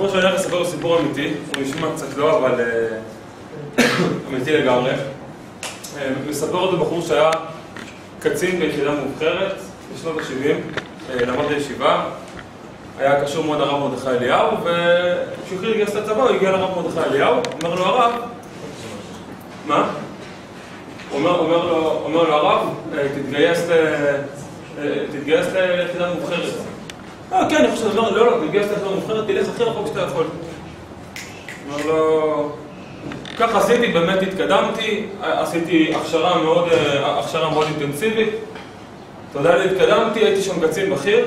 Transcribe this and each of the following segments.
הסיפור שאני הולך לספר הוא סיפור אמיתי, הוא נשמע קצת לא, אבל אמיתי לגמרי. מספר אותו בחור שהיה קצין ביחידה מובחרת בשנות ה-70, למד בישיבה, היה קשור מאוד לרב מרדכי אליהו, וכשהוא התחיל להתגייס לצבא הוא הגיע לרב מרדכי אליהו, אומר לו הרב, מה? אומר לו הרב, תתגייס ליחידה מובחרת. כן, אני חושב, אומר, לא, תתגייס ליחידה מובחרת, תלך הכי רחוק שאתה יכול. אומר לו, ככה עשיתי, באמת התקדמתי, עשיתי הכשרה מאוד אינטנסיבית, תודה להתקדמתי, הייתי שם קצין בכיר,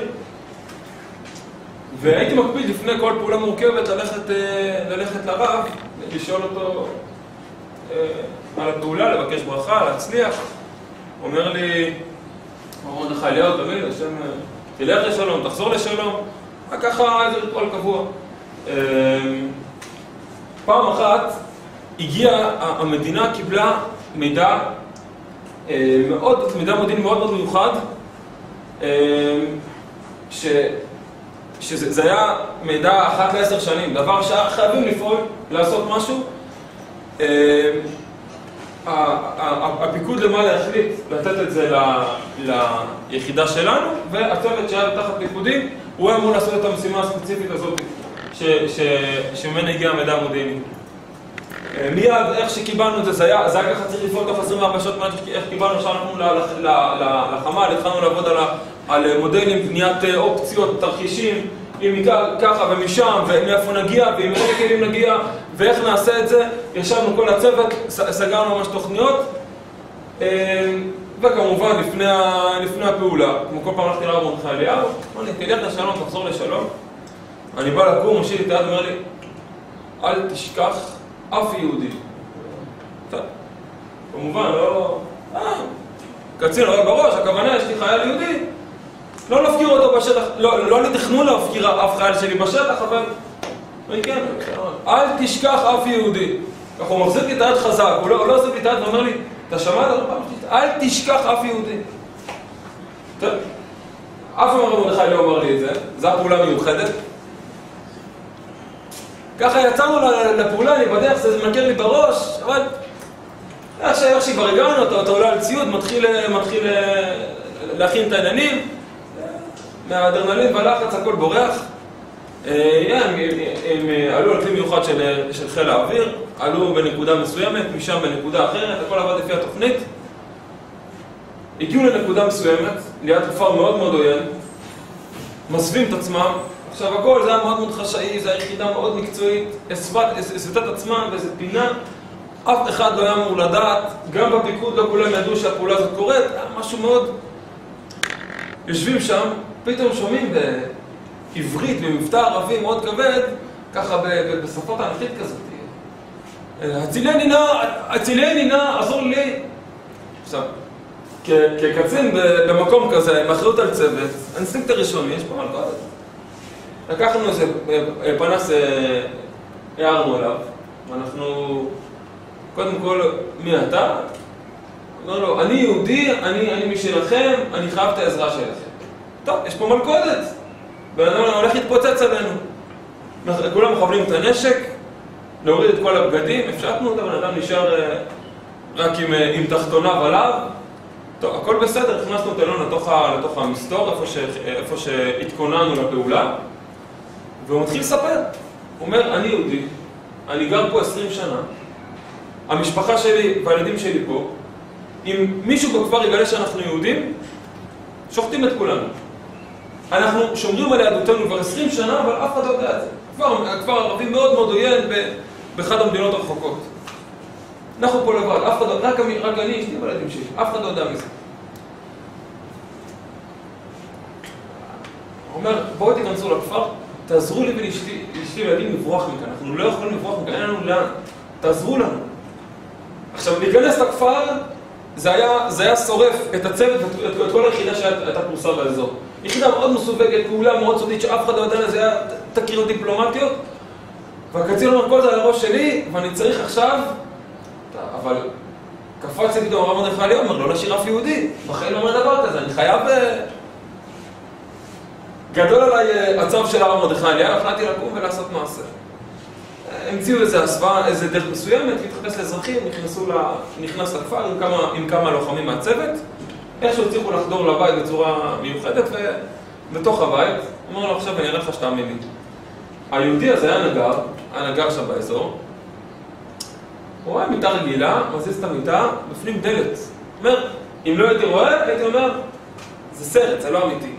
והייתי מקפיד לפני כל פעולה מורכבת ללכת לרב, לשאול אותו על הפעולה, לבקש ברכה, להצליח. אומר לי, מרדכי אליהו תמיד, השם, תלך לשלום, תחזור לשלום, ככה איזה ריטואל קבוע. פעם אחת המדינה קיבלה מידע מודיעיני מאוד מיוחד, שזה היה מידע אחת ל10 שנים, דבר שחייבים לפעול, לעשות משהו. הפיקוד למעלה החליט לתת את זה ליחידה שלנו, והצוות שהיה תחת פיקודים, הוא היה אמור לעשות את המשימה הספציפית הזאת שממנה הגיע המידע המודיעיני. מיד, איך שקיבלנו את זה, זה היה ככה צריך לפעול תוך 24 שעות, איך קיבלנו שאנחנו לחמ"ל, התחלנו לעבוד על מודלים, בניית אופציות, תרחישים, אם ככה ומשם, ומאיפה נגיע, ועם איזה כלים נגיע, ואיך נעשה את זה. ישבנו כל הצוות, סגרנו ממש תוכניות, וכמובן לפני הפעולה, כמו כל פעם הלכתי לרב מרדכי אליהו, אמר לי, תלך לשלום, תחזור לשלום. אני בא לקום, מושיב לי את היד, אומר לי, אל תשכח אף יהודי. טוב, כמובן, לא... קצין רואה בראש, הכוונה, יש לי חייל יהודי, לא להפקיר אותו בשטח, לא לתכנון להפקיר אף חייל שלי בשטח, אבל... כן, אל תשכח אף יהודי. ככה הוא מחזיק לי את היד חזק, הוא לא עושה לי את היד ואומר לי, אתה שמעת? אל תשכח אף יהודי. טוב, אף אמר מרדכי לא אומר לי את זה, זו הפעולה מיוחדת. ככה יצאנו לפעולה, אני בדרך, זה מנקר לי בראש, אבל איך שהיא ברגענו, אתה עולה על ציוד, מתחיל להכין את העניינים, מהאדרנלין והלחץ הכל בורח. הם עלו על כלי מיוחד של חיל האוויר, עלו בנקודה מסוימת, משם בנקודה אחרת, הכל עבד לפי התוכנית. הגיעו לנקודה מסוימת, ליד כפר מאוד מאוד עוין, מסווים את עצמם. עכשיו הכל זה היה מאוד מאוד חשאי, זו היחידה מאוד מקצועית, הסוותה את עצמם באיזה פינה, אף אחד לא היה אמור לדעת, גם בפיקוד לא כולם ידעו שהפעולה הזאת קורית, היה משהו מאוד... יושבים שם, פתאום שומעים בעברית, במבטא ערבי מאוד כבד, ככה בשפות האנכית כזאת. הצילני נא, עזור לי. עכשיו, כקצין במקום כזה, עם אחריות על צוות, האינסטינקט הראשוני, יש פה מלכודת. לקחנו איזה פנס, הערנו עליו, ואנחנו, קודם כל, מי אתה? אמרנו לו, אני יהודי, אני משלכם, אני חייב את העזרה שלכם. טוב, יש פה מלכודת. בן אדם הולך להתפוצץ עלינו. כולם מכוונים את הנשק, להוריד את כל הבגדים, הפשטנו אותה, בן אדם נשאר רק עם תחתוניו עליו. טוב, הכל בסדר, הכנסנו את אלון לתוך המסתור, איפה שהתכוננו לפעולה. והוא מתחיל לספר. הוא אומר, אני יהודי, אני גר פה 20 שנה, המשפחה שלי והילדים שלי פה, אם מישהו בכפר יגלה שאנחנו יהודים, שוחטים את כולנו. אנחנו שומרים על יהדותנו כבר 20 שנה, אבל אף אחד לא יודע את זה. הכפר הערבי מאוד מאוד עוין באחד המדינות הרחוקות. אנחנו פה לבד, אף אחד לא, רק אני, אשתי והילדים שלי, אף אחד לא יודע מזה. הוא אומר, בואו תיכנסו לכפר, תעזרו לי ולאשתי וילדים לברוח מכאן, אנחנו לא יכולים לברוח מכאן, אין לנו לאן, תעזרו לנו. עכשיו, להיכנס לכפר, זה היה שורף את הצוות, את כל היחידה שהייתה פרוסה באזור. יחידה מאוד מסווגת, פעולה מאוד סודית, שאף אחד לא יודע, זה היה תקריות דיפלומטיות. והקצין אומר, כל זה על הראש שלי, ואני צריך עכשיו, אבל קפצתי פתאום הרב מרדכי אליהו, אומר, לא להשאיר אף יהודי, בחיים לא אומר דבר כזה, אני חייב... גדול עליי הצו של הרב מרדכי אליהו, החלטתי לקום ולעשות מעשה. המציאו איזה דרך מסוימת, להתחפש לאזרחים, נכנס לכפר עם כמה לוחמים מהצוות, איכשהו הצליחו לחדור לבית בצורה מיוחדת, ובתוך הבית, אמרו לו עכשיו אני אראה לך שתאמין לי. היהודי הזה היה נגר שם באזור, הוא רואה מיטה רגילה, מזיז את המיטה, בפנים דלת. אומר, אם לא הייתי רואה, הייתי אומר, זה סרט, זה לא אמיתי.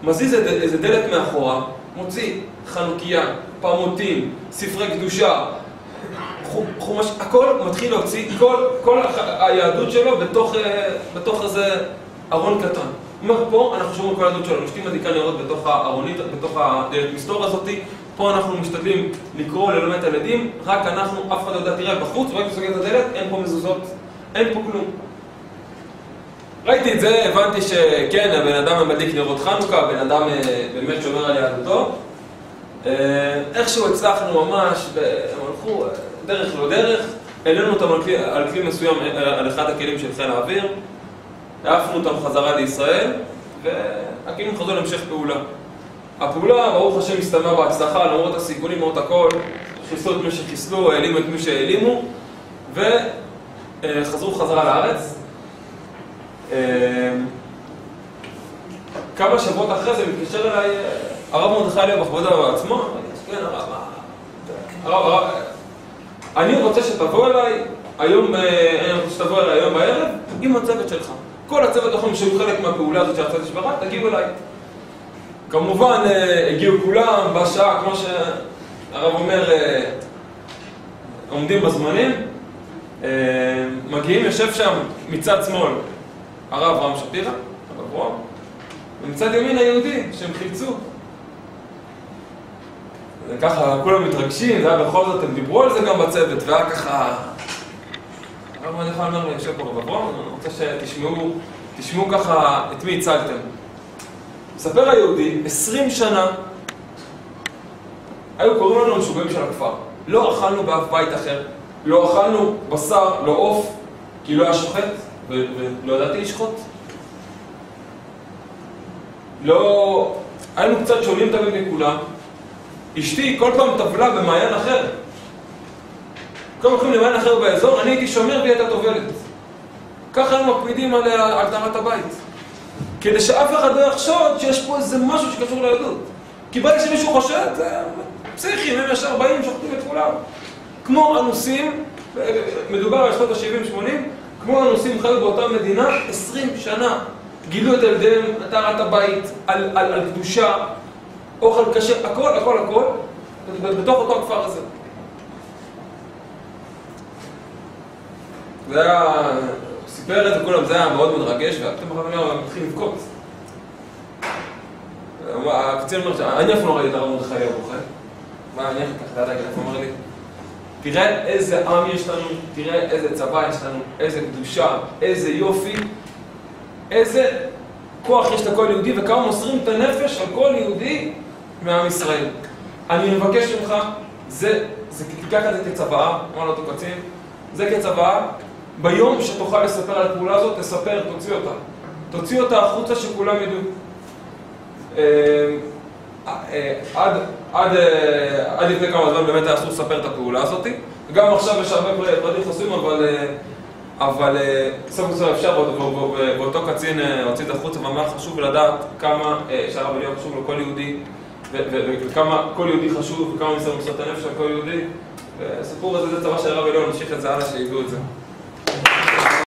מזיז איזה דלת מאחורה, מוציא חנוכיה, פעמותים, ספרי קדושה, חומש, הכל מתחיל להוציא, כל היהדות שלו בתוך איזה ארון קטן. הוא אומר, פה אנחנו שומעים כל היהדות שלו, משתים מדליקה נרות בתוך הארונית, בתוך הדלת מסתור הזאת, פה אנחנו משתדלים לקרוא ללמד את הילדים, רק אנחנו, אף אחד לא יודע, תראה בחוץ, רק מסוגל את הדלת, אין פה מזוזות, אין פה כלום. ראיתי את זה, הבנתי שכן, הבן אדם מדליק נרות חנוכה, הבן אדם באמת שומר על יהדותו. איכשהו הצלחנו ממש, הם הלכו דרך לא דרך, העלינו אותם על כלי מסוים, על אחד הכלים של חיל האוויר, העפנו אותם חזרה לישראל, והכלים חזרו להמשך פעולה. הפעולה, ברוך השם, הסתיימה בהצלחה, למרות הסיכונים, למרות הכל, חיסלו את מי שחיסלו, העלימו את מי שהעלימו, וחזרו חזרה לארץ. כמה שבועות אחרי זה מתקשר אליי הרב מרדכי אליהו בכבודו בעצמו, כן, הרב, אני רוצה שתבוא אליי היום בערב עם הצוות שלך. כל הצוות יכולים שהיו חלק מהפעולה הזאת שהצוות השברה, תגיעו אליי. כמובן הגיעו כולם בשעה, כמו שהרב אומר, עומדים בזמנים, מגיעים, יושב שם מצד שמאל הרב רם שפירא, הרב רום, ומצד ימין היהודי שהם חילצו. וככה כולם מתרגשים, זה היה בכל זאת, הם דיברו על זה גם בצוות, והיה ככה... הרב מרדכי אומר לי, יושב פה רב רום, אני רוצה שתשמעו ככה את מי הצגתם. מספר היהודי, 20 שנה היו קוראים לנו משוגעים של הכפר. לא אכלנו באף בית אחר, לא אכלנו בשר, לא עוף, כי לא היה שוחט, ולא ידעתי לשחוט. לא... היינו קצת שונים תמיד מכולם. אשתי כל פעם טבלה במעיין אחר. כל פעם הולכים למעיין אחר באזור, אני הייתי שומר והיא הייתה טובלת. ככה היינו מקפידים על טהרת הבית. כדי שאף אחד לא יחשוד שיש פה איזה משהו שקשור ליהדות. כי ברגע שמישהו חושד, זה פסיכים, הם ישר באים, שוחטים את כולם. כמו אנוסים, מדובר על שנות ה-70-80, כמו אנוסים חיו באותה מדינה 20 שנה. גילו את ילדיהם, טהרת הבית, על קדושה, אוכל קשה, הכל, בתוך אותו הכפר הזה. זה היה... סיפר את זה כולם, זה היה מאוד מרגש, ואתם מתחיל לבכות. הקצין אומר, אני אפילו לא ראיתי את הרב מרדכי אליהו בוכה. מה, אני ככה דעת, הוא אומר לי, תראה איזה עם יש לנו, תראה איזה צבא יש לנו, איזה קדושה, איזה יופי, איזה כוח יש לכל יהודי, וכמה מוסרים את הנפש על כל יהודי מעם ישראל. אני מבקש ממך, תיקח את זה כצבאה, אמר לו אותו קצין, זה כצבאה, ביום שתוכל לספר על הפעולה הזאת, תספר, תוציא אותה החוצה שכולם ידעו. עד לפני כמה זמן באמת היה אסור לספר את הפעולה הזאת. גם עכשיו יש הרבה פרטים חסויים, אבל סוף כל סוף אפשר, ואותו קצין הוציא את החוצה, ואמר חשוב לדעת כמה שהרב אליהו חשוב לכל יהודי, וכמה כל יהודי חשוב, וכמה מסר את הנפש על כל יהודי. והסיפור הזה זה צבא של הרב אליהו, נמשיך את זה הלאה שידעו את זה.